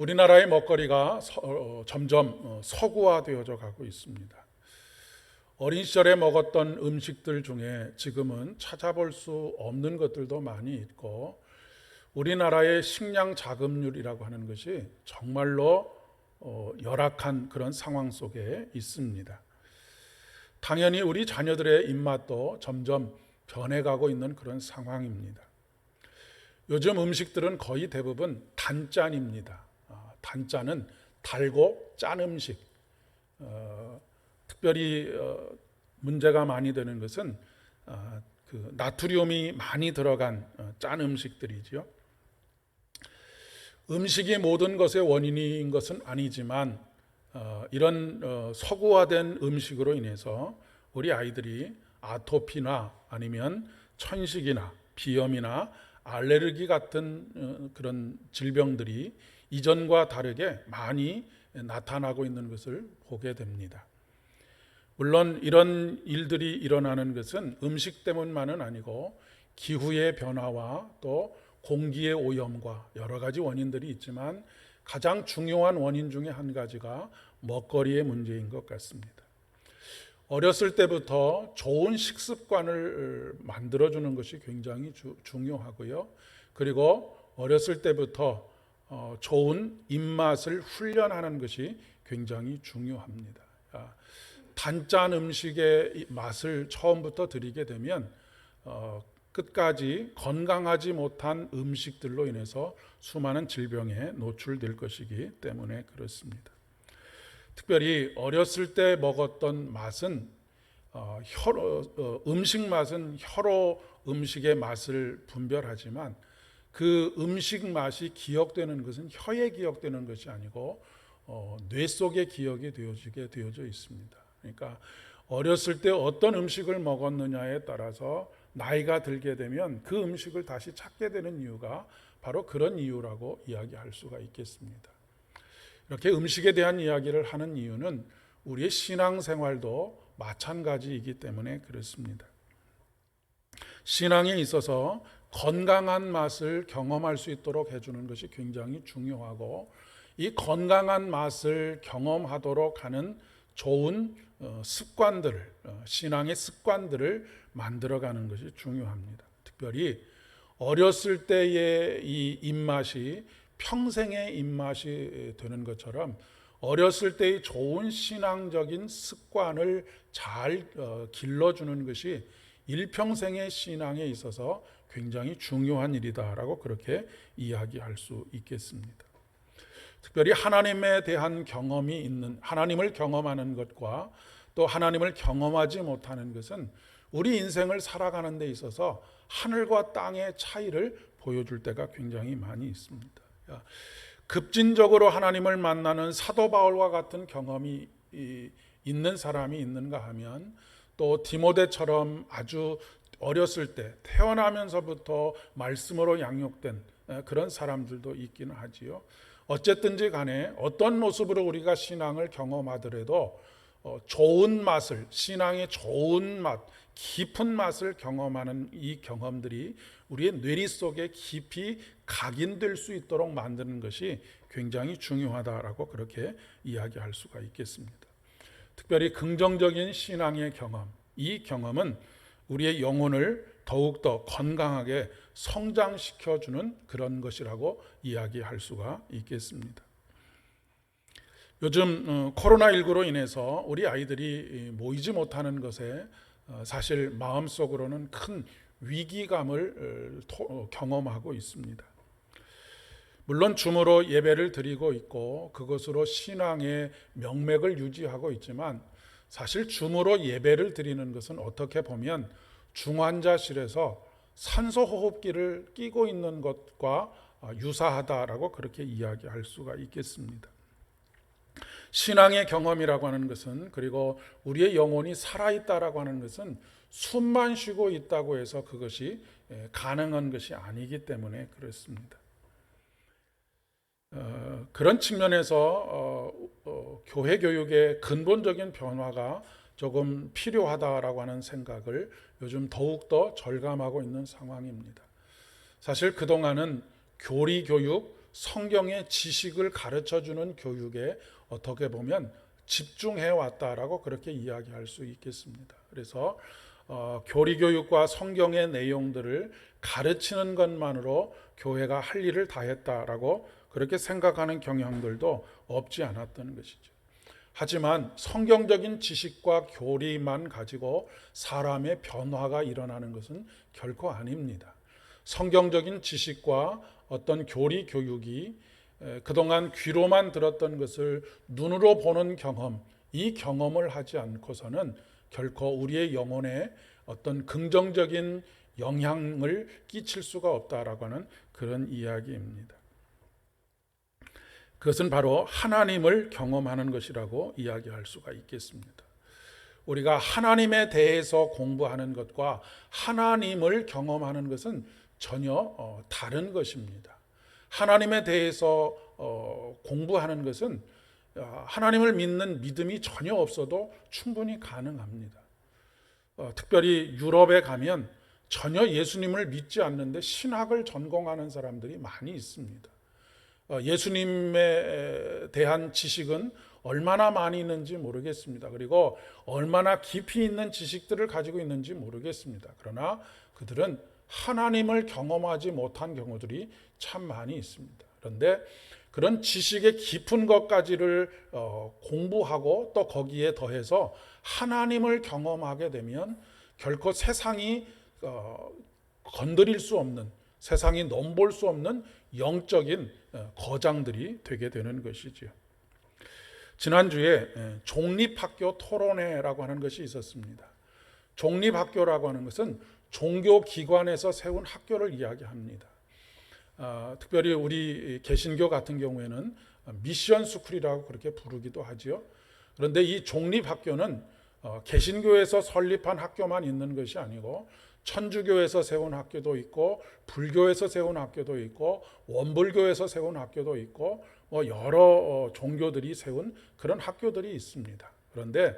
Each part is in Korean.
우리나라의 먹거리가 점점 서구화되어져 가고 있습니다. 어린 시절에 먹었던 음식들 중에 지금은 찾아볼 수 없는 것들도 많이 있고, 우리나라의 식량 자급률이라고 하는 것이 정말로 열악한 그런 상황 속에 있습니다. 당연히 우리 자녀들의 입맛도 점점 변해가고 있는 그런 상황입니다. 요즘 음식들은 거의 대부분 단짠입니다. 단짠은 달고 짠 음식. 특별히 문제가 많이 되는 것은 그 나트륨이 많이 들어간 짠 음식들이지요. 음식이 모든 것의 원인인 것은 아니지만 이런 서구화된 음식으로 인해서 우리 아이들이 아토피나 아니면 천식이나 비염이나 알레르기 같은 그런 질병들이 이전과 다르게 많이 나타나고 있는 것을 보게 됩니다. 물론 이런 일들이 일어나는 것은 음식 때문만은 아니고 기후의 변화와 또 공기의 오염과 여러 가지 원인들이 있지만 가장 중요한 원인 중에 한 가지가 먹거리의 문제인 것 같습니다. 어렸을 때부터 좋은 식습관을 만들어주는 것이 굉장히 중요하고요. 그리고 어렸을 때부터 좋은 입맛을 훈련하는 것이 굉장히 중요합니다. 단짠 음식의 맛을 처음부터 들이게 되면 끝까지 건강하지 못한 음식들로 인해서 수많은 질병에 노출될 것이기 때문에 그렇습니다. 특별히 어렸을 때 먹었던 맛은 음식 맛은 혀로 음식의 맛을 분별하지만 그 음식 맛이 기억되는 것은 혀에 기억되는 것이 아니고 뇌 속에 기억이 되어져 있습니다. 그러니까 어렸을 때 어떤 음식을 먹었느냐에 따라서 나이가 들게 되면 그 음식을 다시 찾게 되는 이유가 바로 그런 이유라고 이야기할 수가 있겠습니다. 이렇게 음식에 대한 이야기를 하는 이유는 우리의 신앙생활도 마찬가지이기 때문에 그렇습니다. 신앙에 있어서 건강한 맛을 경험할 수 있도록 해주는 것이 굉장히 중요하고, 이 건강한 맛을 경험하도록 하는 좋은 습관들을, 신앙의 습관들을 만들어가는 것이 중요합니다. 특별히 어렸을 때의 이 입맛이 평생의 입맛이 되는 것처럼 어렸을 때의 좋은 신앙적인 습관을 잘 길러주는 것이 일평생의 신앙에 있어서 굉장히 중요한 일이다라고 그렇게 이야기할 수 있겠습니다. 특별히 하나님에 대한 경험이 있는, 하나님을 경험하는 것과 또 하나님을 경험하지 못하는 것은 우리 인생을 살아가는 데 있어서 하늘과 땅의 차이를 보여줄 때가 굉장히 많이 있습니다. 급진적으로 하나님을 만나는 사도 바울과 같은 경험이 있는 사람이 있는가 하면, 또 디모데처럼 아주 어렸을 때 태어나면서부터 말씀으로 양육된 그런 사람들도 있기는 하지요. 어쨌든지 간에 어떤 모습으로 우리가 신앙을 경험하더라도 좋은 맛을, 신앙의 좋은 맛, 깊은 맛을 경험하는 이 경험들이 우리의 뇌리 속에 깊이 각인될 수 있도록 만드는 것이 굉장히 중요하다라고 그렇게 이야기할 수가 있겠습니다. 특별히 긍정적인 신앙의 경험, 이 경험은 우리의 영혼을 더욱더 건강하게 성장시켜주는 그런 것이라고 이야기할 수가 있겠습니다. 요즘 코로나19로 인해서 우리 아이들이 모이지 못하는 것에 사실 마음속으로는 큰 위기감을 경험하고 있습니다. 물론 줌으로 예배를 드리고 있고 그것으로 신앙의 명맥을 유지하고 있지만, 사실 줌으로 예배를 드리는 것은 어떻게 보면 중환자실에서 산소호흡기를 끼고 있는 것과 유사하다라고 그렇게 이야기할 수가 있겠습니다. 신앙의 경험이라고 하는 것은, 그리고 우리의 영혼이 살아있다라고 하는 것은 숨만 쉬고 있다고 해서 그것이 가능한 것이 아니기 때문에 그렇습니다. 그런 측면에서 교회 교육의 근본적인 변화가 조금 필요하다라고 하는 생각을 요즘 더욱더 절감하고 있는 상황입니다. 사실 그동안은 교리 교육 성경의 지식을 가르쳐주는 교육에 어떻게 보면 집중해 왔다라고 그렇게 이야기할 수 있겠습니다. 그래서 교리교육과 성경의 내용들을 가르치는 것만으로 교회가 할 일을 다 했다라고 그렇게 생각하는 경향들도 없지 않았던 것이죠. 하지만 성경적인 지식과 교리만 가지고 사람의 변화가 일어나는 것은 결코 아닙니다. 성경적인 지식과 어떤 교리 교육이 그동안 귀로만 들었던 것을 눈으로 보는 경험, 이 경험을 하지 않고서는 결코 우리의 영혼에 어떤 긍정적인 영향을 끼칠 수가 없다라고 하는 그런 이야기입니다. 그것은 바로 하나님을 경험하는 것이라고 이야기할 수가 있겠습니다. 우리가 하나님에 대해서 공부하는 것과 하나님을 경험하는 것은 전혀 다른 것입니다. 하나님에 대해서 공부하는 것은 하나님을 믿는 믿음이 전혀 없어도 충분히 가능합니다. 특별히 유럽에 가면 전혀 예수님을 믿지 않는데 신학을 전공하는 사람들이 많이 있습니다. 예수님에 대한 지식은 얼마나 많이 있는지 모르겠습니다. 그리고 얼마나 깊이 있는 지식들을 가지고 있는지 모르겠습니다. 그러나 그들은 하나님을 경험하지 못한 경우들이 참 많이 있습니다. 그런데 그런 지식의 깊은 것까지를 공부하고 또 거기에 더해서 하나님을 경험하게 되면 결코 세상이 건드릴 수 없는, 세상이 넘볼 수 없는 영적인 거장들이 되게 되는 것이지요. 지난주에 종립학교 토론회라고 하는 것이 있었습니다. 종립학교라고 하는 것은 종교기관에서 세운 학교를 이야기합니다. 특별히 우리 개신교 같은 경우에는 미션 스쿨이라고 그렇게 부르기도 하지요. 그런데 이 종립학교는 개신교에서 설립한 학교만 있는 것이 아니고 천주교에서 세운 학교도 있고 불교에서 세운 학교도 있고 원불교에서 세운 학교도 있고 여러 종교들이 세운 그런 학교들이 있습니다. 그런데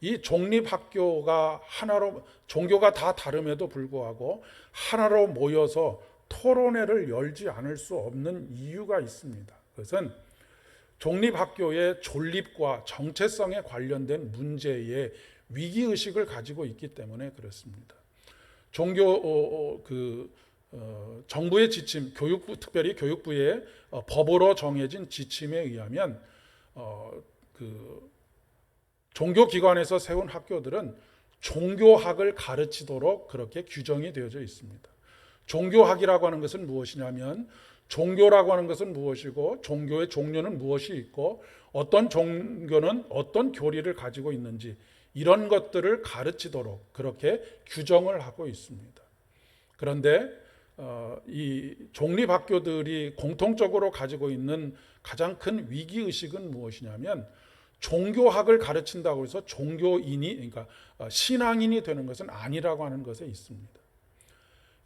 이 종립학교가 하나로, 종교가 다 다름에도 불구하고 하나로 모여서 토론회를 열지 않을 수 없는 이유가 있습니다. 그것은 종립학교의 존립과 정체성에 관련된 문제의 위기의식을 가지고 있기 때문에 그렇습니다. 정부의 지침, 교육부, 특별히 교육부의 법으로 정해진 지침에 의하면 종교기관에서 세운 학교들은 종교학을 가르치도록 그렇게 규정이 되어져 있습니다. 종교학이라고 하는 것은 무엇이냐면 종교라고 하는 것은 무엇이고 종교의 종류는 무엇이 있고 어떤 종교는 어떤 교리를 가지고 있는지 이런 것들을 가르치도록 그렇게 규정을 하고 있습니다. 그런데 이 종립학교들이 공통적으로 가지고 있는 가장 큰 위기의식은 무엇이냐면 종교학을 가르친다고 해서 종교인이, 그러니까 신앙인이 되는 것은 아니라고 하는 것에 있습니다.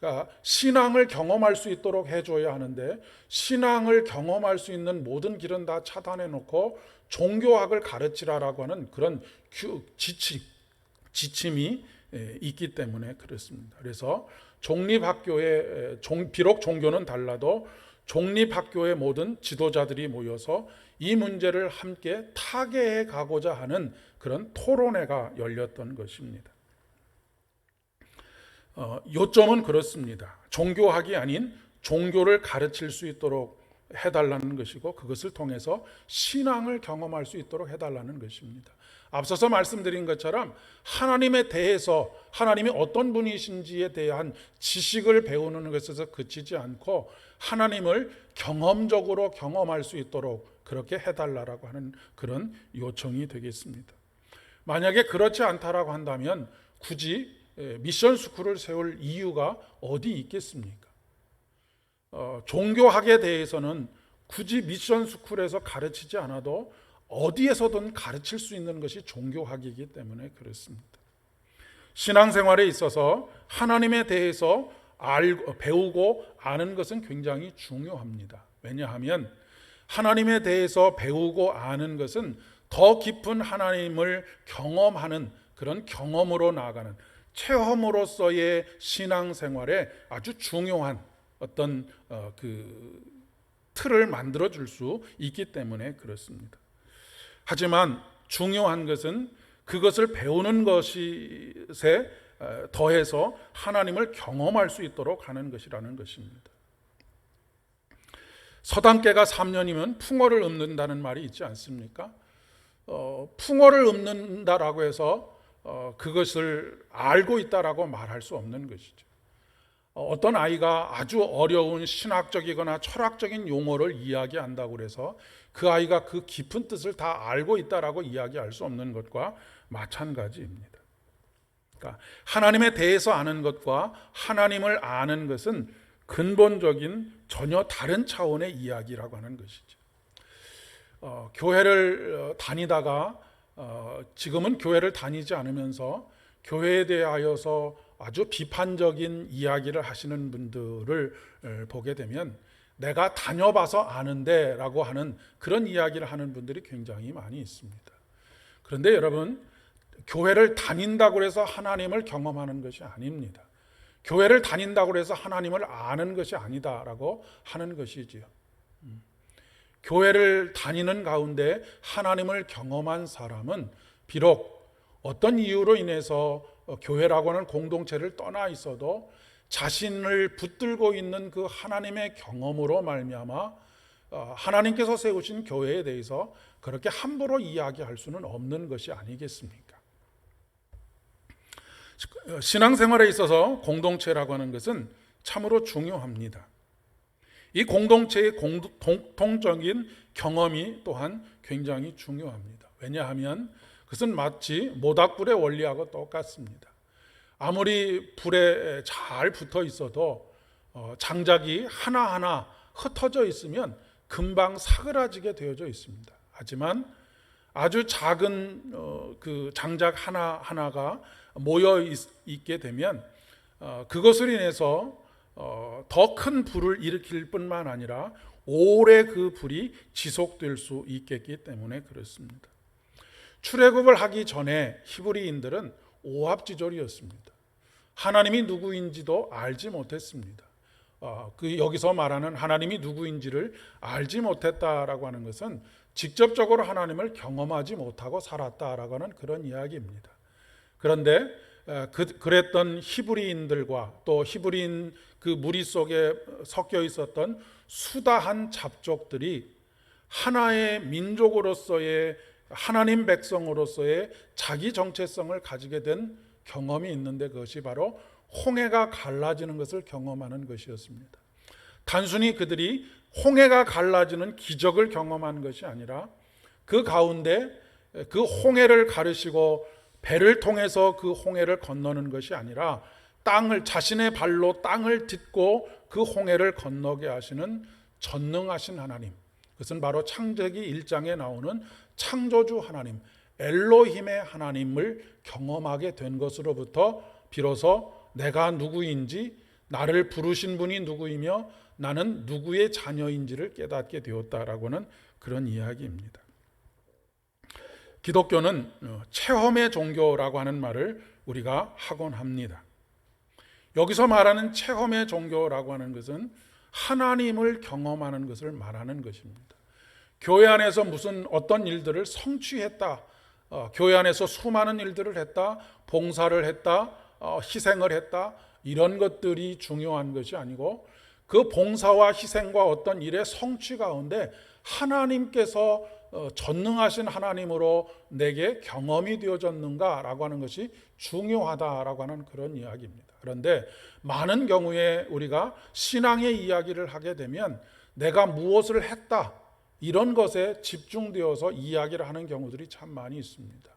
그러니까 신앙을 경험할 수 있도록 해줘야 하는데 신앙을 경험할 수 있는 모든 길은 다 차단해 놓고 종교학을 가르치라라고 하는 그런 지침이 있기 때문에 그렇습니다. 그래서 종립학교에 비록 종교는 달라도 종립학교의 모든 지도자들이 모여서 이 문제를 함께 타개해 가고자 하는 그런 토론회가 열렸던 것입니다. 요점은 그렇습니다. 종교학이 아닌 종교를 가르칠 수 있도록 해달라는 것이고 그것을 통해서 신앙을 경험할 수 있도록 해달라는 것입니다. 앞서서 말씀드린 것처럼 하나님에 대해서 하나님이 어떤 분이신지에 대한 지식을 배우는 것에서 그치지 않고 하나님을 경험적으로 경험할 수 있도록 그렇게 해달라고 하는 그런 요청이 되겠습니다. 만약에 그렇지 않다라고 한다면 굳이 미션 스쿨을 세울 이유가 어디 있겠습니까? 종교학에 대해서는 굳이 미션 스쿨에서 가르치지 않아도 어디에서든 가르칠 수 있는 것이 종교학이기 때문에 그렇습니다. 신앙생활에 있어서 하나님에 대해서 배우고 아는 것은 굉장히 중요합니다. 왜냐하면 하나님에 대해서 배우고 아는 것은 더 깊은 하나님을 경험하는 그런 경험으로 나아가는 체험으로서의 신앙생활에 아주 중요한 어떤 틀을 만들어 줄 수 있기 때문에 그렇습니다. 하지만 중요한 것은 그것을 배우는 것에 더해서 하나님을 경험할 수 있도록 하는 것이라는 것입니다. 서당계가 3년이면 풍어를 읊는다는 말이 있지 않습니까? 풍어를 읊는다라고 해서 그것을 알고 있다라고 말할 수 없는 것이죠. 어떤 아이가 아주 어려운 신학적이거나 철학적인 용어를 이야기한다고 해서 그 아이가 그 깊은 뜻을 다 알고 있다라고 이야기할 수 없는 것과 마찬가지입니다. 그러니까 하나님에 대해서 아는 것과 하나님을 아는 것은 근본적인 전혀 다른 차원의 이야기라고 하는 것이죠. 교회를 다니다가 지금은 교회를 다니지 않으면서 교회에 대하여서 아주 비판적인 이야기를 하시는 분들을 보게 되면 내가 다녀봐서 아는데 라고 하는 그런 이야기를 하는 분들이 굉장히 많이 있습니다. 그런데 여러분, 교회를 다닌다고 해서 하나님을 경험하는 것이 아닙니다. 교회를 다닌다고 해서 하나님을 아는 것이 아니다라고 하는 것이지요. 교회를 다니는 가운데 하나님을 경험한 사람은 비록 어떤 이유로 인해서 교회라고 하는 공동체를 떠나 있어도 자신을 붙들고 있는 그 하나님의 경험으로 말미암아 하나님께서 세우신 교회에 대해서 그렇게 함부로 이야기할 수는 없는 것이 아니겠습니까? 신앙생활에 있어서 공동체라고 하는 것은 참으로 중요합니다. 이 공동체의 공통적인 경험이 또한 굉장히 중요합니다. 왜냐하면 그것은 마치 모닥불의 원리하고 똑같습니다. 아무리 불에 잘 붙어 있어도 장작이 하나하나 흩어져 있으면 금방 사그라지게 되어져 있습니다. 하지만 아주 작은 그 장작 하나하나가 모여 있게 되면 그것을 인해서 더 큰 불을 일으킬 뿐만 아니라 오래 그 불이 지속될 수 있겠기 때문에 그렇습니다. 출애굽을 하기 전에 히브리인들은 오합지졸이었습니다. 하나님이 누구인지도 알지 못했습니다. 여기서 말하는 하나님이 누구인지를 알지 못했다라고 하는 것은 직접적으로 하나님을 경험하지 못하고 살았다라고 하는 그런 이야기입니다. 그런데 그랬던 히브리인들과 또 히브리인 그 무리 속에 섞여 있었던 수다한 잡족들이 하나의 민족으로서의 하나님 백성으로서의 자기 정체성을 가지게 된 경험이 있는데 그것이 바로 홍해가 갈라지는 것을 경험하는 것이었습니다. 단순히 그들이 홍해가 갈라지는 기적을 경험한 것이 아니라 그 가운데 그 홍해를 가르시고 배를 통해서 그 홍해를 건너는 것이 아니라 자신의 발로 땅을 딛고 그 홍해를 건너게 하시는 전능하신 하나님, 그것은 바로 창세기 1장에 나오는 창조주 하나님, 엘로힘의 하나님을 경험하게 된 것으로부터 비로소 내가 누구인지, 나를 부르신 분이 누구이며 나는 누구의 자녀인지를 깨닫게 되었다라고는 그런 이야기입니다. 기독교는 체험의 종교라고 하는 말을 우리가 하곤 합니다. 여기서 말하는 체험의 종교라고 하는 것은 하나님을 경험하는 것을 말하는 것입니다. 교회 안에서 무슨 어떤 일들을 성취했다, 교회 안에서 수많은 일들을 했다, 봉사를 했다, 희생을 했다, 이런 것들이 중요한 것이 아니고 그 봉사와 희생과 어떤 일의 성취 가운데 하나님께서 전능하신 하나님으로 내게 경험이 되어졌는가라고 하는 것이 중요하다라고 하는 그런 이야기입니다. 그런데 많은 경우에 우리가 신앙의 이야기를 하게 되면 내가 무엇을 했다, 이런 것에 집중되어서 이야기를 하는 경우들이 참 많이 있습니다.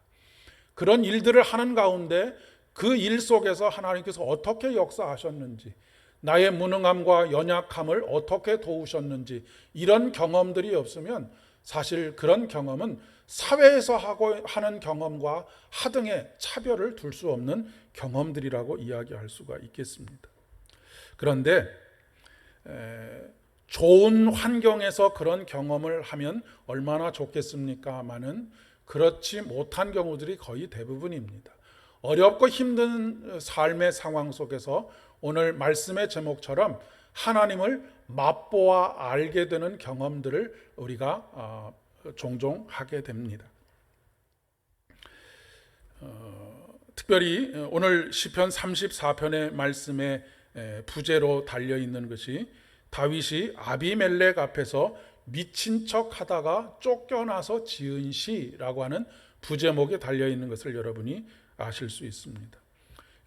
그런 일들을 하는 가운데 그 일 속에서 하나님께서 어떻게 역사하셨는지, 나의 무능함과 연약함을 어떻게 도우셨는지, 이런 경험들이 없으면 사실 그런 경험은 사회에서 하는 경험과 하등의 차별을 둘 수 없는 경험들이라고 이야기할 수가 있겠습니다. 그런데 좋은 환경에서 그런 경험을 하면 얼마나 좋겠습니까마는 그렇지 못한 경우들이 거의 대부분입니다. 어렵고 힘든 삶의 상황 속에서 오늘 말씀의 제목처럼 하나님을 맛보아 알게 되는 경험들을 우리가 종종 하게 됩니다. 특별히 오늘 시편 34편의 말씀에 부제로 달려있는 것이 다윗이 아비멜렉 앞에서 미친 척 하다가 쫓겨나서 지은 시라고 하는 부제목에 달려있는 것을 여러분이 아실 수 있습니다.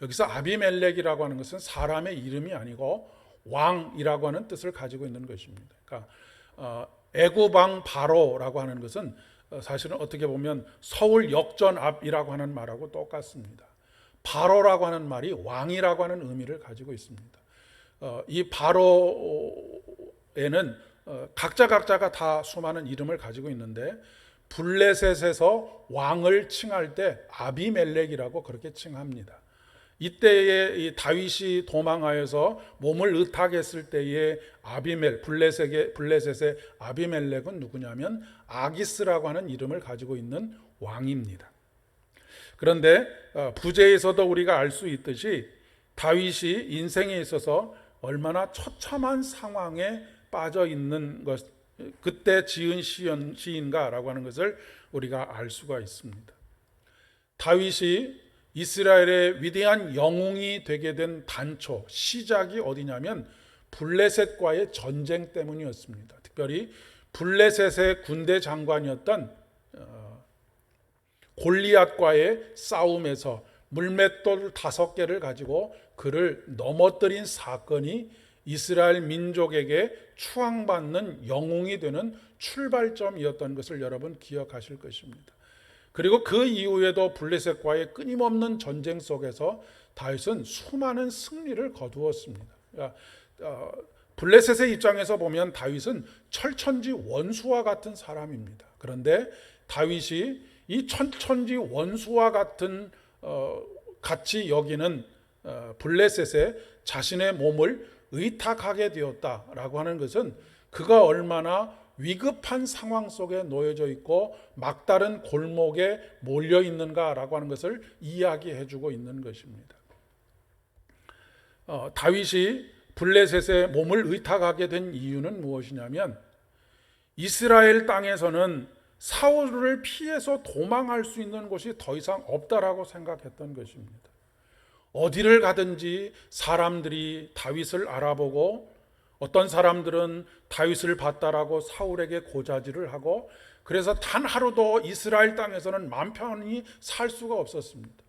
여기서 아비멜렉이라고 하는 것은 사람의 이름이 아니고 왕이라고 하는 뜻을 가지고 있는 것입니다. 그러니까 애굽왕 바로라고 하는 것은 사실은 어떻게 보면 서울 역전 앞이라고 하는 말하고 똑같습니다. 바로라고 하는 말이 왕이라고 하는 의미를 가지고 있습니다. 이 바로에는 각자가 다 수많은 이름을 가지고 있는데 블레셋에서 왕을 칭할 때 아비멜렉이라고 그렇게 칭합니다. 이때에 이 다윗이 도망하여서 몸을 의탁했을 때에 블레셋의 아비멜렉은 누구냐면 아기스라고 하는 이름을 가지고 있는 왕입니다. 그런데 부제에서도 우리가 알 수 있듯이 다윗이 인생에 있어서 얼마나 처참한 상황에 빠져 있는 것, 그때 지은 시인가라고 하는 것을 우리가 알 수가 있습니다. 다윗이 이스라엘의 위대한 영웅이 되게 된 단초, 시작이 어디냐면 블레셋과의 전쟁 때문이었습니다. 특별히 블레셋의 군대 장관이었던 골리앗과의 싸움에서 물맷돌 5개를 가지고 그를 넘어뜨린 사건이 이스라엘 민족에게 추앙받는 영웅이 되는 출발점이었던 것을 여러분 기억하실 것입니다. 그리고 그 이후에도 블레셋과의 끊임없는 전쟁 속에서 다윗은 수많은 승리를 거두었습니다. 그러니까 블레셋의 입장에서 보면 다윗은 철천지 원수와 같은 사람입니다. 그런데 다윗이 이 철천지 원수와 같은 같이 여기는 블레셋에 자신의 몸을 의탁하게 되었다라고 하는 것은 그가 얼마나 위급한 상황 속에 놓여져 있고 막다른 골목에 몰려 있는가라고 하는 것을 이야기해 주고 있는 것입니다. 다윗이 블레셋에 몸을 의탁하게 된 이유는 무엇이냐면 이스라엘 땅에서는 사울을 피해서 도망할 수 있는 곳이 더 이상 없다라고 생각했던 것입니다. 어디를 가든지 사람들이 다윗을 알아보고 어떤 사람들은 다윗을 봤다라고 사울에게 고자질을 하고 그래서 단 하루도 이스라엘 땅에서는 마음 편히 살 수가 없었습니다.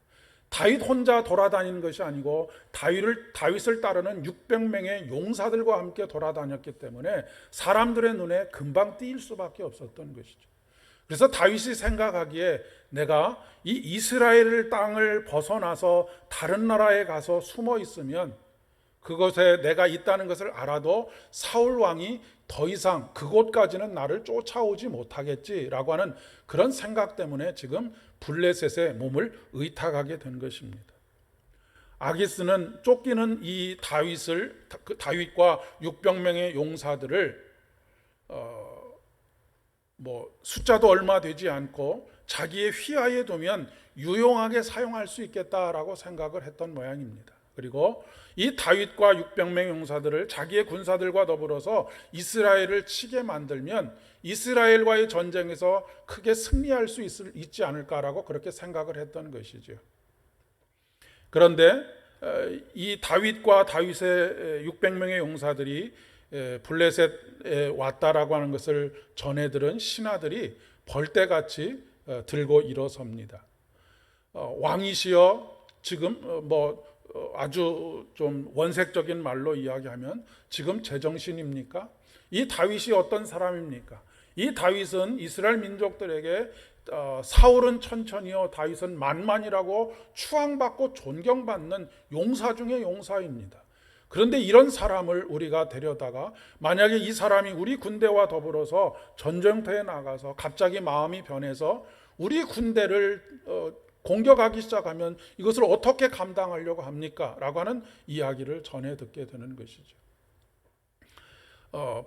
다윗 혼자 돌아다니는 것이 아니고 다윗을 따르는 600명의 용사들과 함께 돌아다녔기 때문에 사람들의 눈에 금방 띄일 수밖에 없었던 것이죠. 그래서 다윗이 생각하기에 내가 이 이스라엘 땅을 벗어나서 다른 나라에 가서 숨어 있으면 그곳에 내가 있다는 것을 알아도 사울 왕이 더 이상 그곳까지는 나를 쫓아오지 못하겠지라고 하는 그런 생각 때문에 지금 블레셋에 몸을 의탁하게 된 것입니다. 아기스는 쫓기는 이 다윗과 600명의 용사들을 숫자도 얼마 되지 않고 자기의 휘하에 두면 유용하게 사용할 수 있겠다라고 생각을 했던 모양입니다. 그리고 이 다윗과 600명의 용사들을 자기의 군사들과 더불어서 이스라엘을 치게 만들면 이스라엘과의 전쟁에서 크게 승리할 수 있지 않을까라고 그렇게 생각을 했던 것이죠. 그런데 이 다윗과 다윗의 600명의 용사들이 블레셋에 왔다라고 하는 것을 전해 들은 신하들이 벌떼같이 들고 일어섭니다. 왕이시여, 지금 아주 좀 원색적인 말로 이야기하면 지금 제정신입니까? 이 다윗이 어떤 사람입니까? 이 다윗은 이스라엘 민족들에게 사울은 천천히요 다윗은 만만이라고 추앙받고 존경받는 용사 중의 용사입니다. 그런데 이런 사람을 우리가 데려다가 만약에 이 사람이 우리 군대와 더불어서 전쟁터에 나가서 갑자기 마음이 변해서 우리 군대를 공격하기 시작하면 이것을 어떻게 감당하려고 합니까? 라고 하는 이야기를 전해 듣게 되는 것이죠.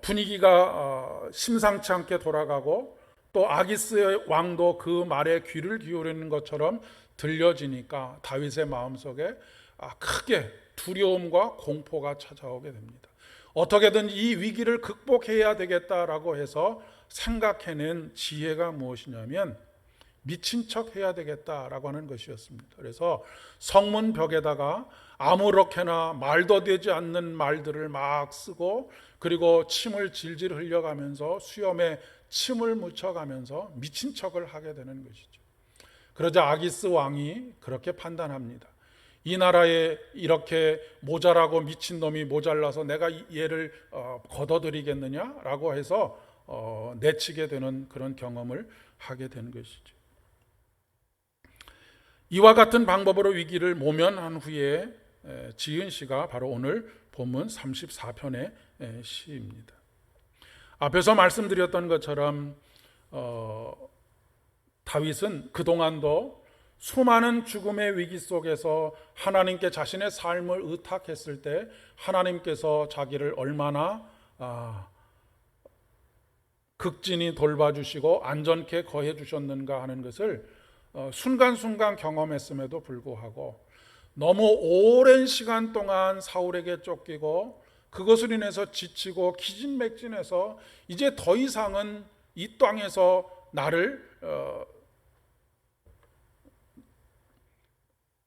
분위기가 심상치 않게 돌아가고 또 아기스의 왕도 그 말에 귀를 기울이는 것처럼 들려지니까 다윗의 마음속에 크게 두려움과 공포가 찾아오게 됩니다. 어떻게든 이 위기를 극복해야 되겠다라고 해서 생각해낸 지혜가 무엇이냐면 미친 척 해야 되겠다라고 하는 것이었습니다. 그래서 성문 벽에다가 아무렇게나 말도 되지 않는 말들을 막 쓰고, 그리고 침을 질질 흘려가면서 수염에 침을 묻혀가면서 미친 척을 하게 되는 것이죠. 그러자 아기스 왕이 그렇게 판단합니다. 이 나라에 이렇게 모자라고 미친놈이 모자라서 내가 얘를 걷어들이겠느냐라고 해서 내치게 되는 그런 경험을 하게 된 것이죠. 이와 같은 방법으로 위기를 모면한 후에 지은 시가 바로 오늘 본문 34편의 시입니다. 앞에서 말씀드렸던 것처럼 다윗은 그동안도 수많은 죽음의 위기 속에서 하나님께 자신의 삶을 의탁했을 때 하나님께서 자기를 얼마나 극진히 돌봐주시고 안전케 거해주셨는가 하는 것을 순간순간 경험했음에도 불구하고 너무 오랜 시간 동안 사울에게 쫓기고 그것을 인해서 지치고 기진맥진해서 이제 더 이상은 이 땅에서 나를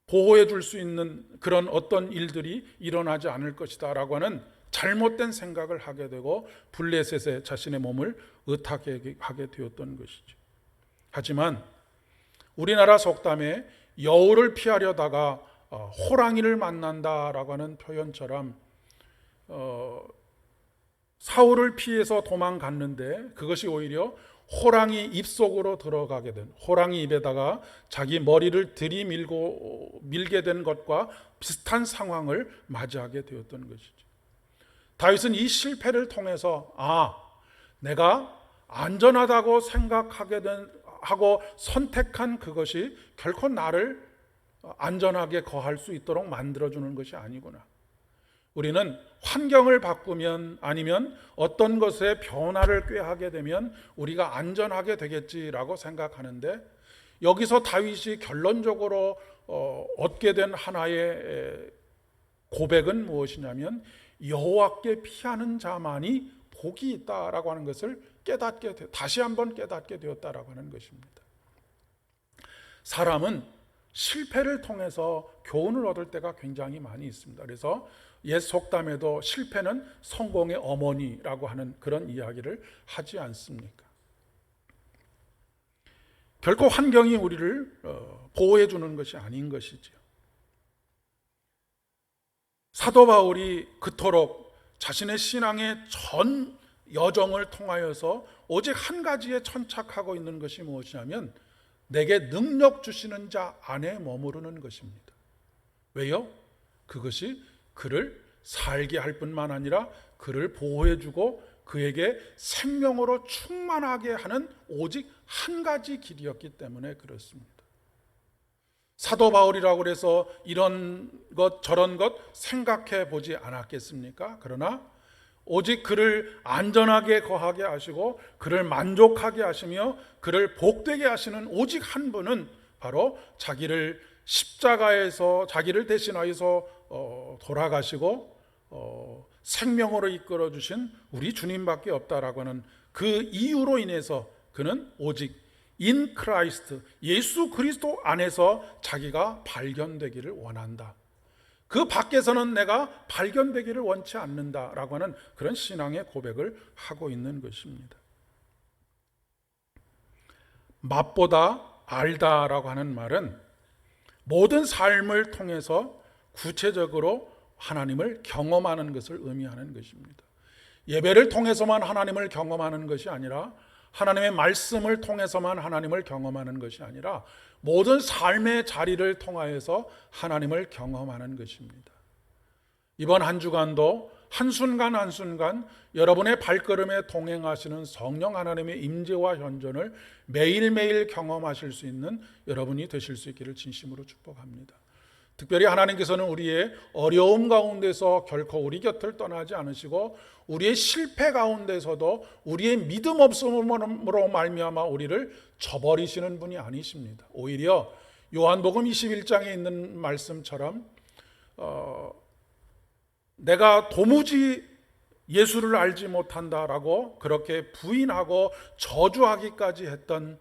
보호해 줄 수 있는 그런 어떤 일들이 일어나지 않을 것이다 라고 하는 잘못된 생각을 하게 되고 블레셋에 자신의 몸을 의탁하게 되었던 것이죠. 하지만 우리나라 속담에 여우를 피하려다가 호랑이를 만난다라고 하는 표현처럼 사울을 피해서 도망갔는데 그것이 오히려 호랑이 입속으로 들어가게 된, 호랑이 입에다가 자기 머리를 밀게 된 것과 비슷한 상황을 맞이하게 되었던 것이죠. 다윗은 이 실패를 통해서 내가 안전하다고 하고 선택한 그것이 결코 나를 안전하게 거할 수 있도록 만들어주는 것이 아니구나. 우리는 환경을 바꾸면, 아니면 어떤 것의 변화를 꾀하게 되면 우리가 안전하게 되겠지라고 생각하는데, 여기서 다윗이 결론적으로 얻게 된 하나의 고백은 무엇이냐면 여호와께 피하는 자만이 복이 있다라고 하는 것을 다시 한번 깨닫게 되었다라고 하는 것입니다. 사람은 실패를 통해서 교훈을 얻을 때가 굉장히 많이 있습니다. 그래서 옛 속담에도 실패는 성공의 어머니라고 하는 그런 이야기를 하지 않습니까? 결코 환경이 우리를 보호해 주는 것이 아닌 것이죠. 사도 바울이 그토록 자신의 신앙의 전 여정을 통하여서 오직 한 가지에 천착하고 있는 것이 무엇이냐면 내게 능력 주시는 자 안에 머무르는 것입니다. 왜요? 그것이 그를 살게 할 뿐만 아니라 그를 보호해주고 그에게 생명으로 충만하게 하는 오직 한 가지 길이었기 때문에 그렇습니다. 사도 바울이라고 해서 이런 것 저런 것 생각해 보지 않았겠습니까? 그러나 오직 그를 안전하게 거하게 하시고 그를 만족하게 하시며 그를 복되게 하시는 오직 한 분은 바로 자기를 십자가에서 자기를 대신하여서 돌아가시고 생명으로 이끌어 주신 우리 주님밖에 없다라고 하는 그 이유로 인해서 그는 오직 in Christ, 예수 그리스도 안에서 자기가 발견되기를 원한다. 그 밖에서는 내가 발견되기를 원치 않는다라고 하는 그런 신앙의 고백을 하고 있는 것입니다. 맛보다 알다라고 하는 말은 모든 삶을 통해서 구체적으로 하나님을 경험하는 것을 의미하는 것입니다. 예배를 통해서만 하나님을 경험하는 것이 아니라, 하나님의 말씀을 통해서만 하나님을 경험하는 것이 아니라 모든 삶의 자리를 통하여서 하나님을 경험하는 것입니다. 이번 한 주간도 한순간 한순간 여러분의 발걸음에 동행하시는 성령 하나님의 임재와 현존을 매일매일 경험하실 수 있는 여러분이 되실 수 있기를 진심으로 축복합니다. 특별히 하나님께서는 우리의 어려움 가운데서 결코 우리 곁을 떠나지 않으시고 우리의 실패 가운데서도 우리의 믿음 없음으로 말미암아 우리를 저버리시는 분이 아니십니다. 오히려 요한복음 21장에 있는 말씀처럼 내가 도무지 예수를 알지 못한다라고 그렇게 부인하고 저주하기까지 했던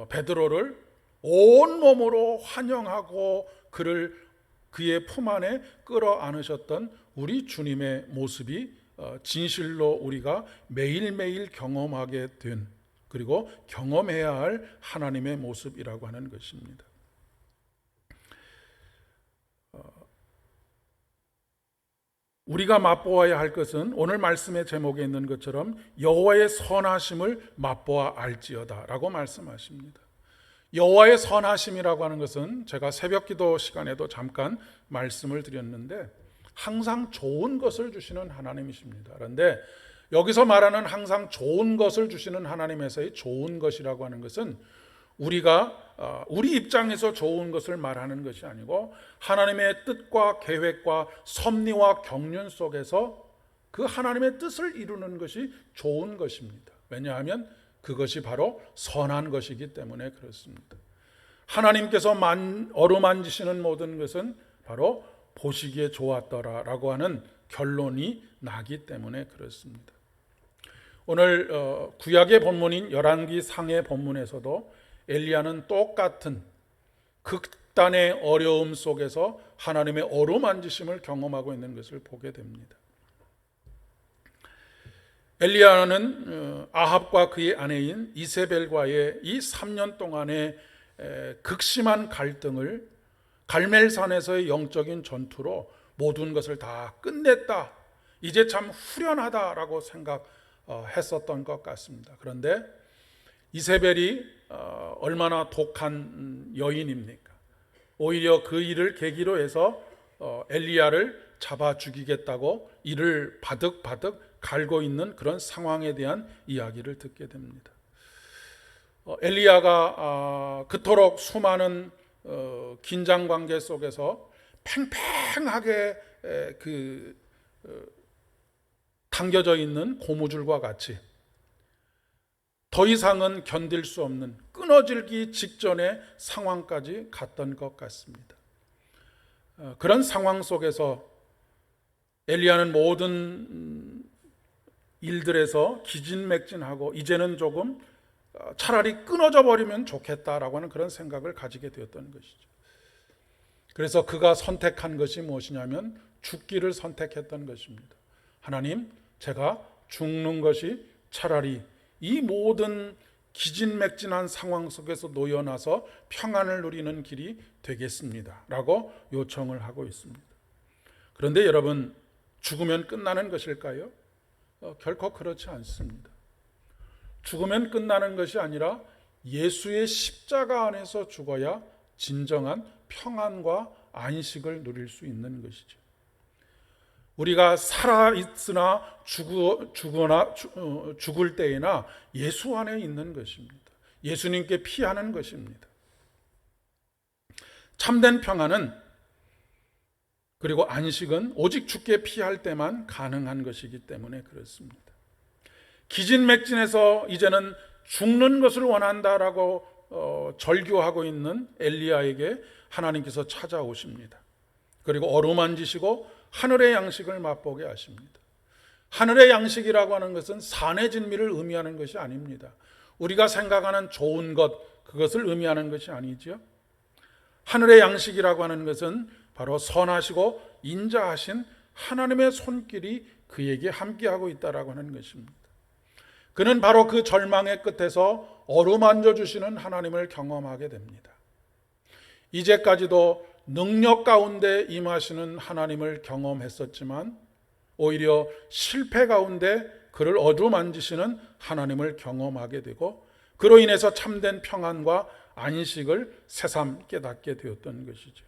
베드로를 온몸으로 환영하고 그의 품 안에 끌어안으셨던 우리 주님의 모습이 진실로 우리가 매일매일 경험하게 된, 그리고 경험해야 할 하나님의 모습이라고 하는 것입니다. 우리가 맛보아야 할 것은 오늘 말씀의 제목에 있는 것처럼 여호와의 선하심을 맛보아 알지어다 라고 말씀하십니다. 여호와의 선하심이라고 하는 것은 제가 새벽기도 시간에도 잠깐 말씀을 드렸는데 항상 좋은 것을 주시는 하나님이십니다. 그런데 여기서 말하는 항상 좋은 것을 주시는 하나님에서의 좋은 것이라고 하는 것은 우리 입장에서 좋은 것을 말하는 것이 아니고 하나님의 뜻과 계획과 섭리와 경륜 속에서 그 하나님의 뜻을 이루는 것이 좋은 것입니다. 왜냐하면 그것이 바로 선한 것이기 때문에 그렇습니다. 하나님께서 어루만지시는 모든 것은 바로 보시기에 좋았더라라고 하는 결론이 나기 때문에 그렇습니다. 오늘 구약의 본문인 열왕기 상의 본문에서도 엘리야는 똑같은 극단의 어려움 속에서 하나님의 어루만지심을 경험하고 있는 것을 보게 됩니다. 엘리야는 아합과 그의 아내인 이세벨과의 이 3년 동안의 극심한 갈등을 갈멜산에서의 영적인 전투로 모든 것을 다 끝냈다, 이제 참 후련하다라고 생각했었던 것 같습니다. 그런데 이세벨이 얼마나 독한 여인입니까? 오히려 그 일을 계기로 해서 엘리야를 잡아 죽이겠다고 이를 바득바득 갈고 있는 그런 상황에 대한 이야기를 듣게 됩니다. 엘리야가 그토록 수많은 긴장 관계 속에서 팽팽하게 당겨져 있는 고무줄과 같이 더 이상은 견딜 수 없는 끊어지기 직전의 상황까지 갔던 것 같습니다. 그런 상황 속에서 엘리야는 모든 일들에서 기진맥진하고 이제는 조금 차라리 끊어져 버리면 좋겠다라고 하는 그런 생각을 가지게 되었던 것이죠. 그래서 그가 선택한 것이 무엇이냐면 죽기를 선택했던 것입니다. 하나님, 제가 죽는 것이 차라리 이 모든 기진맥진한 상황 속에서 놓여나서 평안을 누리는 길이 되겠습니다 라고 요청을 하고 있습니다. 그런데 여러분, 죽으면 끝나는 것일까요? 결코 그렇지 않습니다. 죽으면 끝나는 것이 아니라 예수의 십자가 안에서 죽어야 진정한 평안과 안식을 누릴 수 있는 것이죠. 우리가 살아있으나 죽을 때에나 예수 안에 있는 것입니다. 예수님께 피하는 것입니다. 참된 평안은, 그리고 안식은 오직 주께 피할 때만 가능한 것이기 때문에 그렇습니다. 기진맥진해서 이제는 죽는 것을 원한다라고 절규하고 있는 엘리야에게 하나님께서 찾아오십니다. 그리고 어루만지시고 하늘의 양식을 맛보게 하십니다. 하늘의 양식이라고 하는 것은 산의 진미를 의미하는 것이 아닙니다. 우리가 생각하는 좋은 것, 그것을 의미하는 것이 아니죠. 하늘의 양식이라고 하는 것은 바로 선하시고 인자하신 하나님의 손길이 그에게 함께하고 있다라고 하는 것입니다. 그는 바로 그 절망의 끝에서 어루만져 주시는 하나님을 경험하게 됩니다. 이제까지도 능력 가운데 임하시는 하나님을 경험했었지만 오히려 실패 가운데 그를 어루만지시는 하나님을 경험하게 되고 그로 인해서 참된 평안과 안식을 새삼 깨닫게 되었던 것이죠.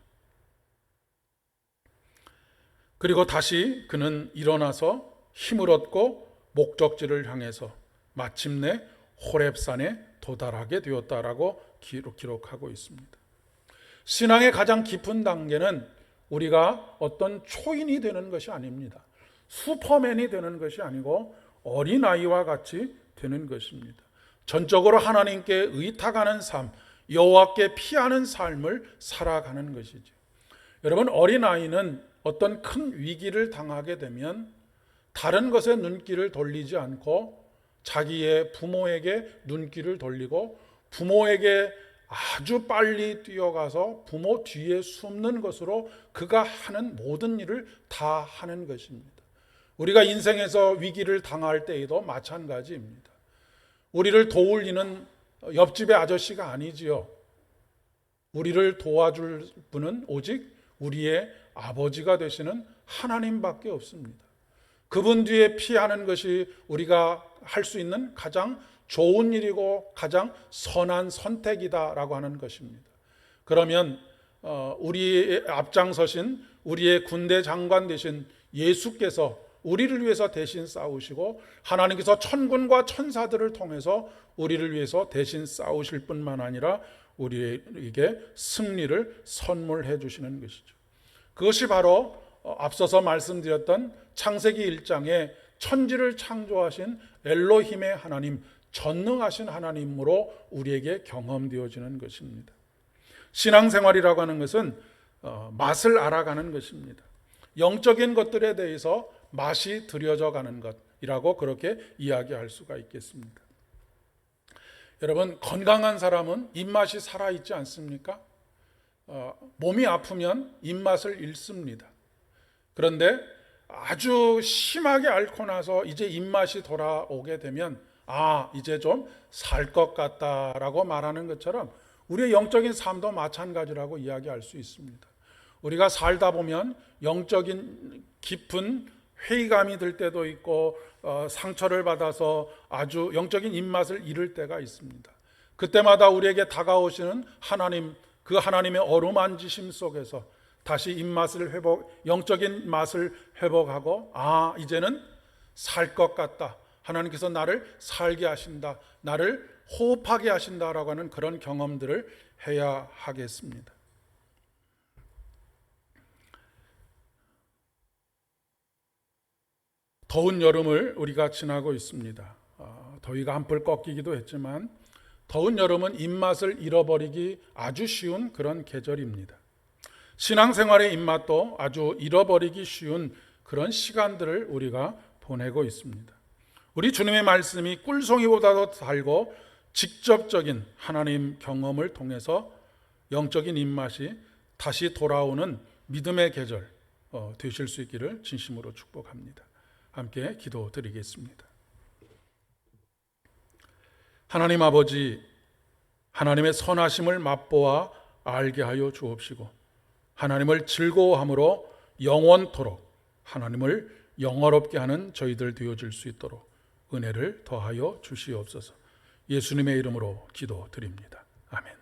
그리고 다시 그는 일어나서 힘을 얻고 목적지를 향해서 마침내 호렙산에 도달하게 되었다라고 기록하고 있습니다. 신앙의 가장 깊은 단계는 우리가 어떤 초인이 되는 것이 아닙니다. 슈퍼맨이 되는 것이 아니고 어린아이와 같이 되는 것입니다. 전적으로 하나님께 의탁하는 삶, 여호와께 피하는 삶을 살아가는 것이죠. 여러분, 어린아이는 어떤 큰 위기를 당하게 되면 다른 것에 눈길을 돌리지 않고 자기의 부모에게 눈길을 돌리고 부모에게 아주 빨리 뛰어가서 부모 뒤에 숨는 것으로 그가 하는 모든 일을 다 하는 것입니다. 우리가 인생에서 위기를 당할 때에도 마찬가지입니다. 우리를 도울 이는 옆집의 아저씨가 아니지요. 우리를 도와줄 분은 오직 우리의 아버지가 되시는 하나님밖에 없습니다. 그분 뒤에 피하는 것이 우리가 할 수 있는 가장 좋은 일이고 가장 선한 선택이다라고 하는 것입니다. 그러면 우리의 앞장서신 우리의 군대 장관 되신 예수께서 우리를 위해서 대신 싸우시고 하나님께서 천군과 천사들을 통해서 우리를 위해서 대신 싸우실 뿐만 아니라 우리에게 승리를 선물해 주시는 것이죠. 그것이 바로 앞서서 말씀드렸던 창세기 1장에 천지를 창조하신 엘로힘의 하나님, 전능하신 하나님으로 우리에게 경험되어지는 것입니다. 신앙생활이라고 하는 것은 맛을 알아가는 것입니다. 영적인 것들에 대해서 맛이 들여져 가는 것이라고 그렇게 이야기할 수가 있겠습니다. 여러분, 건강한 사람은 입맛이 살아있지 않습니까? 몸이 아프면 입맛을 잃습니다. 그런데 아주 심하게 앓고 나서 이제 입맛이 돌아오게 되면 이제 좀 살 것 같다라고 말하는 것처럼 우리의 영적인 삶도 마찬가지라고 이야기할 수 있습니다. 우리가 살다 보면 영적인 깊은 회의감이 들 때도 있고 상처를 받아서 아주 영적인 입맛을 잃을 때가 있습니다. 그때마다 우리에게 다가오시는 하나님, 그 하나님의 어루만지심 속에서 다시 입맛을 영적인 맛을 회복하고 이제는 살 것 같다. 하나님께서 나를 살게 하신다. 나를 호흡하게 하신다라고 하는 그런 경험들을 해야 하겠습니다. 더운 여름을 우리가 지나고 있습니다. 더위가 한풀 꺾이기도 했지만 더운 여름은 입맛을 잃어버리기 아주 쉬운 그런 계절입니다. 신앙생활의 입맛도 아주 잃어버리기 쉬운 그런 시간들을 우리가 보내고 있습니다. 우리 주님의 말씀이 꿀송이보다도 달고 직접적인 하나님 경험을 통해서 영적인 입맛이 다시 돌아오는 믿음의 계절 되실 수 있기를 진심으로 축복합니다. 함께 기도드리겠습니다. 하나님 아버지, 하나님의 선하심을 맛보아 알게 하여 주옵시고 하나님을 즐거워함으로 영원토록 하나님을 영화롭게 하는 저희들 되어질 수 있도록 은혜를 더하여 주시옵소서. 예수님의 이름으로 기도드립니다. 아멘.